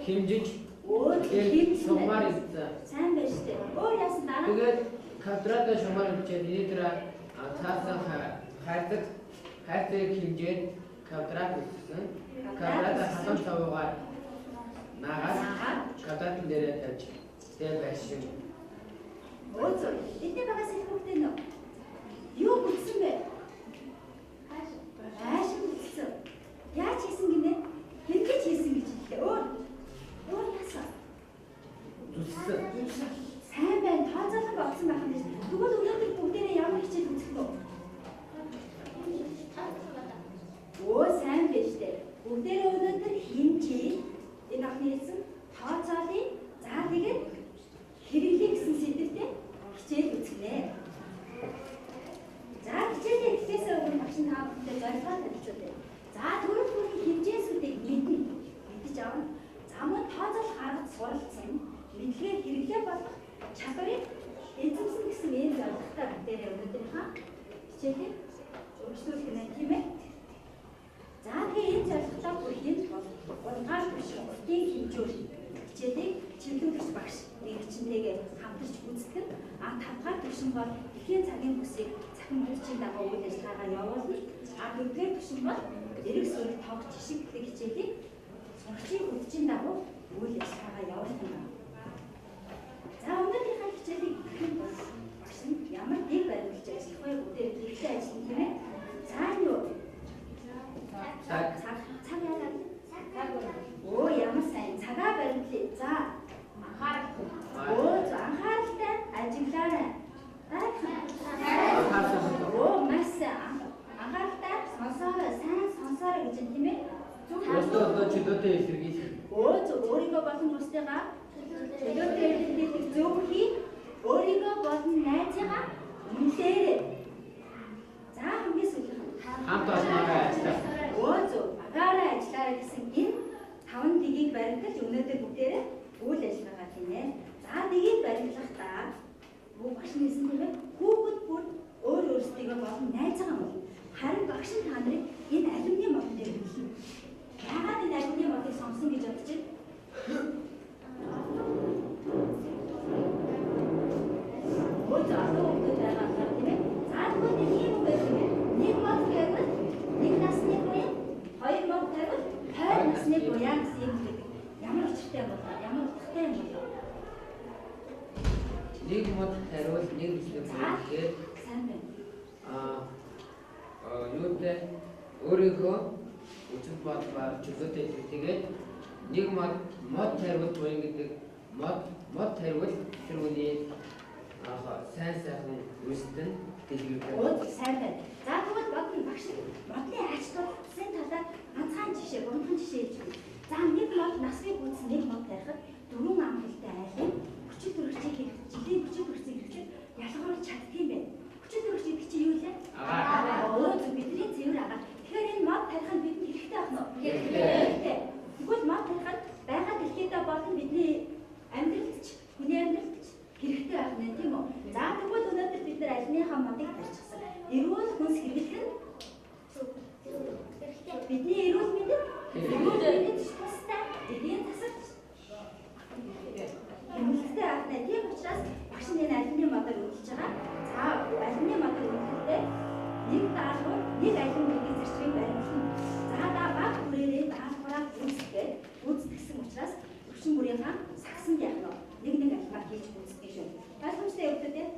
Химжиж шугамар ирсэн. Сайн байж тээ. Өөр яасан дараа? Тэгээд квадрата шугамар ирчээд нэтра цаасан хайрцаг химжээд квадрат ирсэн. Квадрата хатан тавгаар наагаад квадратын дээрээ тавьж тэр байшин. Өөзөө эдний багаас их хөвгтэй нөө. Юу бүтсэн бэ? Хайшин бүтсэн. Яаж хийсэн гинэ? Хэвгэж хийсэн гэж хэлээ. Өөр яасан? Зүссэн. Сайн байна. Тооцоолон болсон байх юм биш. Тэгвэл өнөөдөр бүгдээрээ ямар хичээл үзэх вэ? Сайн байж тээ. Бүгдээрээ өнөөдөр хэмжээ энэ ахны хэлсэн тооцоолын за тэгээд хэрэглээ гэсэн сэдвтэй хичээл үзгэнэ. За хичээлийн эхлээс өмнө багш та бүхэнд зорилгоо тавьчихъя дээ. За түрүү түрүү хэмжээсүүдийг мэдэж авна. За мөн тооцоолох аргад суралцсан мэдлэгээ хэрэглээ болох чадварыг эзэмсэн гэсэн энэ зорилготой бүгдээрээ өнөөдрийнхаа хичээлийг үргэлжлүүлэх нь тийм ээ. За тэгээ энэ зорилготой бүхэнд гурван түвшин уртын хэмжүүр хичээлийг чиглүүлэгч багш нэгчнтэйгээ хамтарч гүйцэтгэн тавгаар түвшин бол эхийн цагийн бүсийг цахим хүчийн дагуу үйл ажиллагаагаа явуулна. Дөрөвдүгээр түвшин бол эрэг сүрэг тоглох жишг гэх хичээлийг сурагчийн хүчийн дагуу үйл ажиллагаагаа явуулна. За өнөөдрийнхээ хичээлийг эхлэх бол багш нь ямар дэг баримлж ажиллах вэ? Бүгдээ хэрэгтэй ажиллана тийм ээ. Цаана юу? Цаг яагаад? Ямар сайн цагаа баримтлаа. За анхааралтай ажиглаарай. Маш анхааралтай сонсоорой, сайн сонсоорой гэж тийм ээ. Өөртөө чөлөөтэй илэрхийлэх. Өөрийгөө болон бусдыгаа чөлөөтэй илэрхийлэх зөв хий. Өөрийгөө болон найзыгаа үнэлээрэй. За хамгийн сүүлд хамт олноорой ажиллаа. Багаараа ажиллаарай гэсэн энэ нэгийг баримталж өнөөдөр бүгдээрээ үйл ажиллагаа хийнэ. За нэгийг баримтлахдаа багш нь хэлсэн тийм ээ. Хүүхэд бүр өөр өөрсдийгөө болон найзаагаа бол харин багш нь та нарыг энэ алюминий модон дээр хэлнэ. Яагаад энэ алюминий модыг сонгосон гэж бодож байна? Өө залуу хүмүүс байгаа тийм ээ. За тэгвэл ийм байх юм ээ. Нэг мод гэвэл нэг насны буян, хоёр мод гэвэл хоёр насны буян гэсэн юм гэдэг. Ямар учиртай болоо? Ямар утгатай юм болоо? Нэг мод хариул нэг насны буян гэхээр сайн байна. Юутай өөрийнхөө үчиг бод ба чөлөөтэй тэгээд нэг мод хариул буян гэдэг мод хариул тэр үний сайн сайхан үстэн дэлгэрдэг. Өө сайн байна. За тэгвэл бодно багш модны ач тулсын талаар ганцхан жишээ, гурван жишээ хэлж байна. За нэг мод насны бүс нэг мод тарихад дөрвөн ам хэлтэй айлын хүчит төрөгчийг хийх, жилийн хүчит төрөгчийг хэрэглэж ялгаруулж чаддаг юм байна. Хүчит төрөгч гэдэг чинь юу вэ? Өө бидний цэвэр агаа. Тэгэхээр энэ мод тарих нь бидэнд хэрэгтэй ах нь уу? Хэрэгтэй. Тэгвэл мод тарих нь байгаль дэлхийдээ болон бидний амьдралч, хүний амьдралч хэрэгтэй байх нь тийм үү? За тэгвэл өнөөдөр бид нар альныхаа модыг тарьчихсан. Эрүүл хүнс хэрэглэх нь бидний эрүүл мэндийг тустай эдийн засагч хэрэгтэй байх нь тийм учраас багш нь энэ альны модыг өгүүлж байгаа. За альны модыг өгүүлэхдээ нэг даалгавар нэг альны модын зарчмыг баримтлана. За баг бүрээрээ даалгавраа үүсгэсэн учраас өвчин бүрийнхаа сагсанд яг нэг альмаар хийж үүсгэж шүү. Ойлгомжтой явагдав тийм?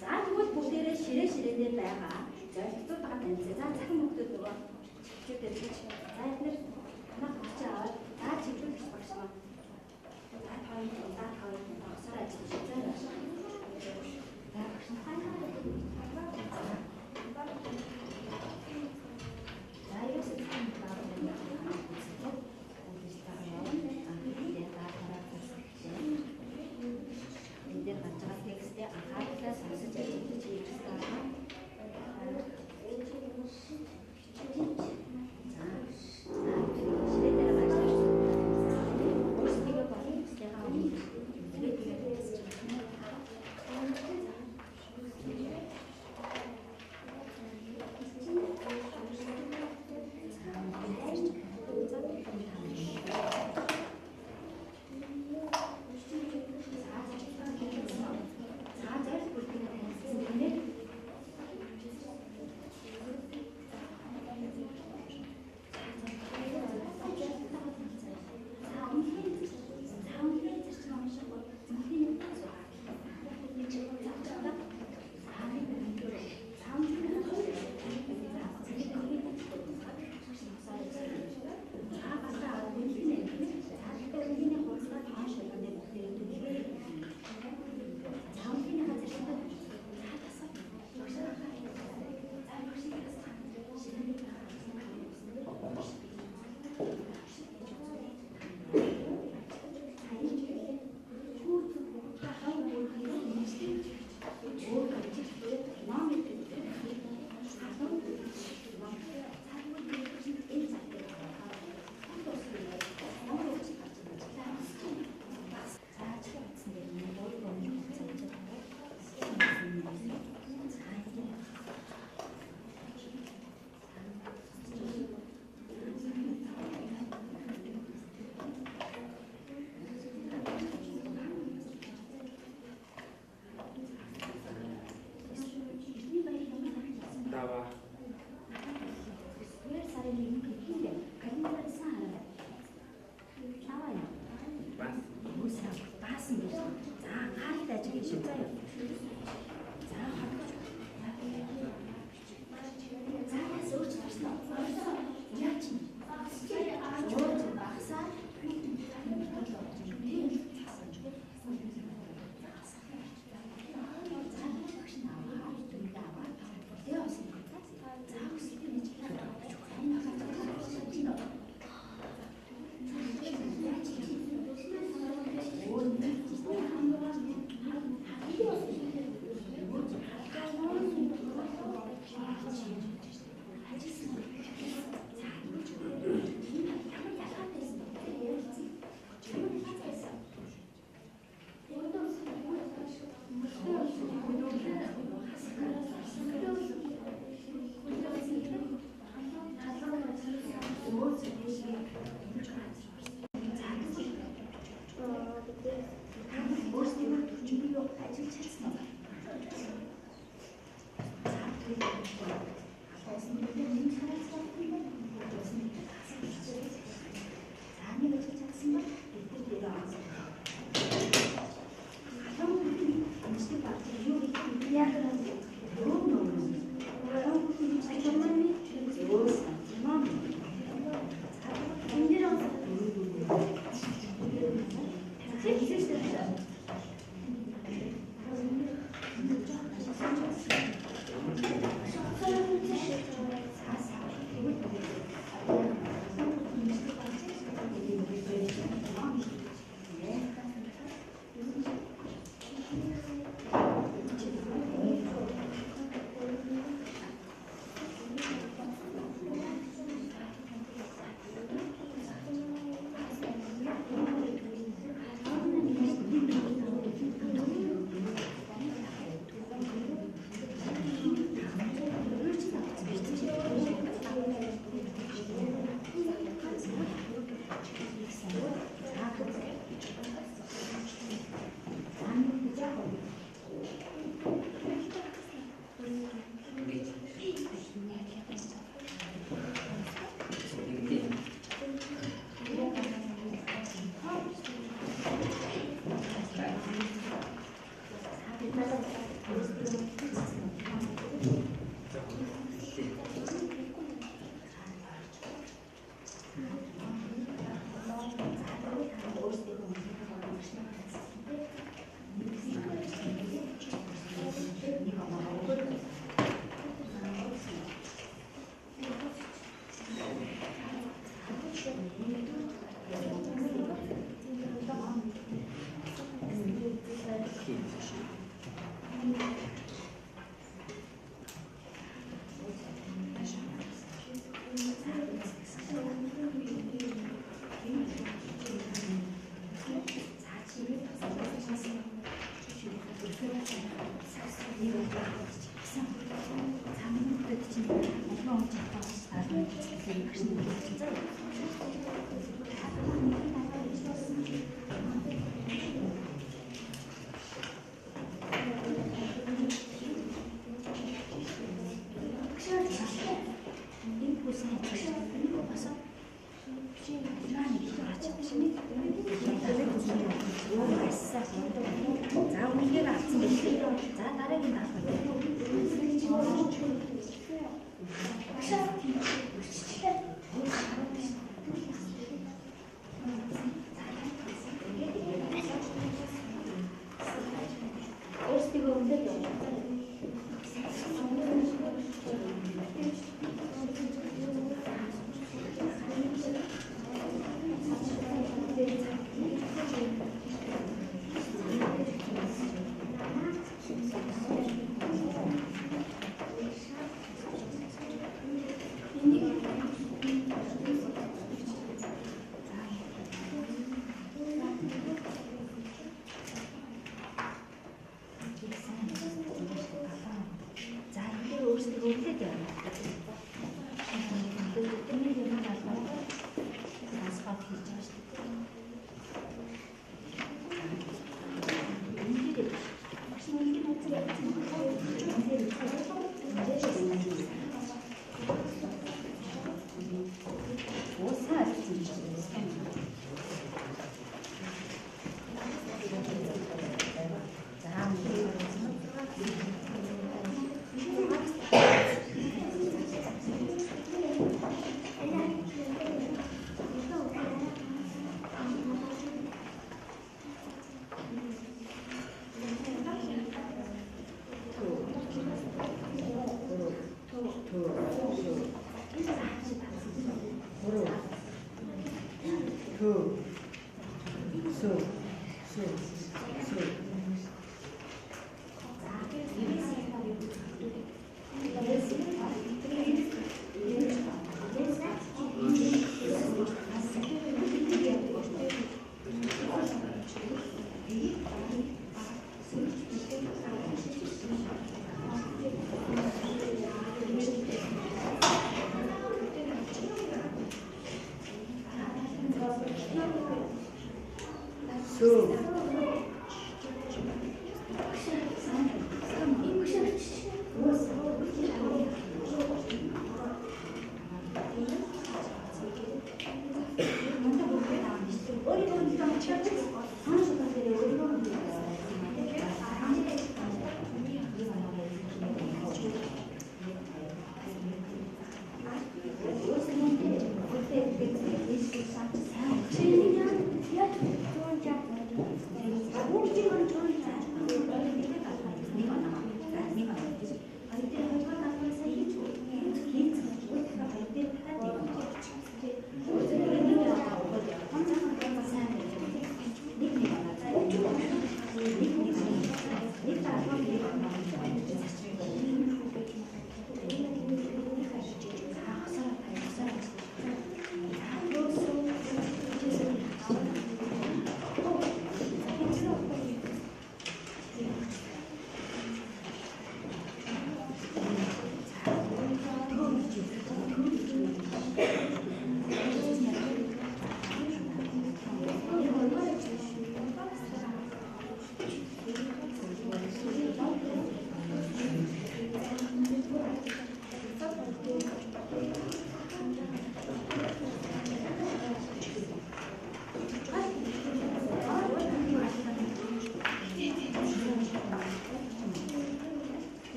За тэгвэл бүгдээрээ ширээ байгаа. Зорилтууд байгаа танилцаа. За захин бүгдүүд нөгөө чиглэлээр хийж. За эдгээр танах багч аваад за чиглүүлэгч багш маань. За тооёо багсаар ажиллаж байна. За багш маань. За ерөөсөө тийм дээр гарч байгаа текстээ анхааралтай сонсож ажиллаж хийж байгаа. За За үнийгээр авсан байлээ. За дараагийн даах үү. Өөрсдөө өмнөд явуулаа.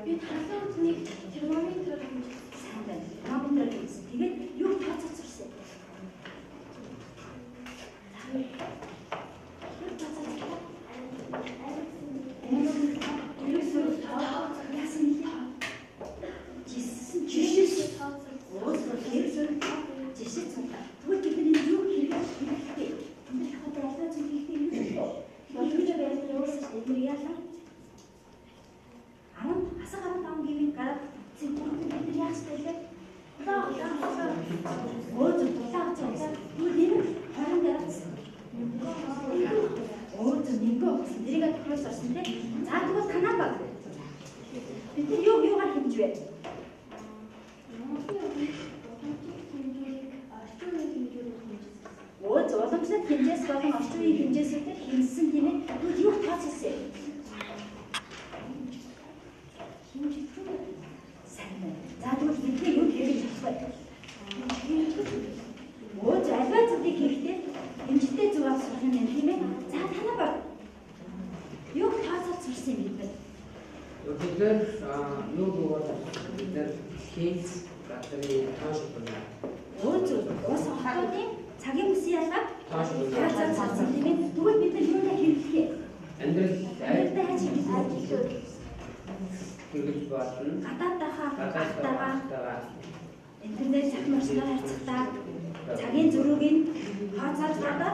Би талын үтнийг термометрээр хэмжиж сайн байна. Термометрээр хийсэн. Тэгээд юу тооцоолсон. Уламжлалт хэмжээс болон орчин үеийн хэмжээсүүдээр хэмжсэн тийм ээ. Юу тооцсон юм? Сайн байна. За тэгвэл бидний юу хийж чадах вэ? Өөж альва зүйлийг хийхдээ хэмжтэй зүг авах юм байна тийм ээ. За танаа баг. Юу тооцоод сурсан юм бэ? Бид нэр юу болоод бид нэр хийж батарей тааш байна. Өөж уус хотуудын цагийн үсийн ялгаа Тааш байна. цаасан тийм ээ. Тэгвэл бид нар юунаа хэрэглэхээ? Амьдрал Амьдралдаа яаж хэрэглэх вэ? хэрэгж болно. Гадааддахаа хатаага Гадаадаа интернет технологиор харьцахдаа цагийн зөрүүгийн хаацаад гадаа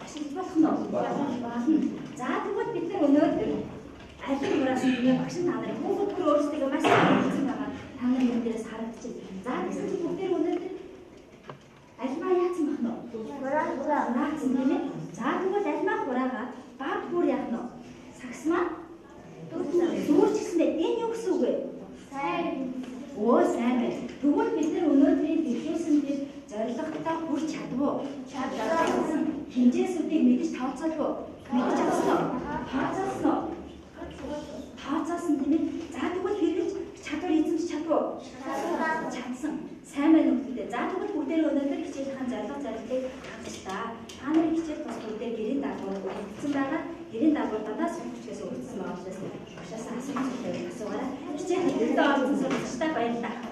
ашиглаж болох нь болно. За тэгвэл бид нар өнөөдөр аль нураас нэг багш нарыг бүгд өөрсдөө маш сайн байгаа. Та нарын юм дээрээс харагдчихэв. За гэсэн чинь бүгд өнөөдөр альмаа яасан бах нь? Хураасан тийм ээ. За тэгвэл альмаа хураага баг бүр яах нь? Сагсмаа дүүрчихсэндээ энэ юу гэсэн үг вэ? сайн. Оо сайн байна. Тэгвэл бид нар өнөөдрийн дэлгүүрсэн дээр зорилготой хүрч чадвуу. Чадсан. Хэмжээсүүдийг мэдж тооцоолов уу? Мэдж авсан уу? Тооцоосон уу? Тооцоосон тийм ээ. За тэгвэл хэрэгж чадвар эзэмш чадвуу? Чадсан. Сайн байна уу гэдэг. За тэгвэл бүгдээ өнөөдөр хичээлийнхэн зорилгыг хангалтаа. Та нарын хичээл бас бүгдээ гэрийн дагуур өгсөн байгаа. Гэрийн дагуур дандаа сургуульчдээс өгсөн байгаа учраас багшаас асууж асуугаарай. Хичээл хийхдээ олсон сургуульчтай баярлалаа.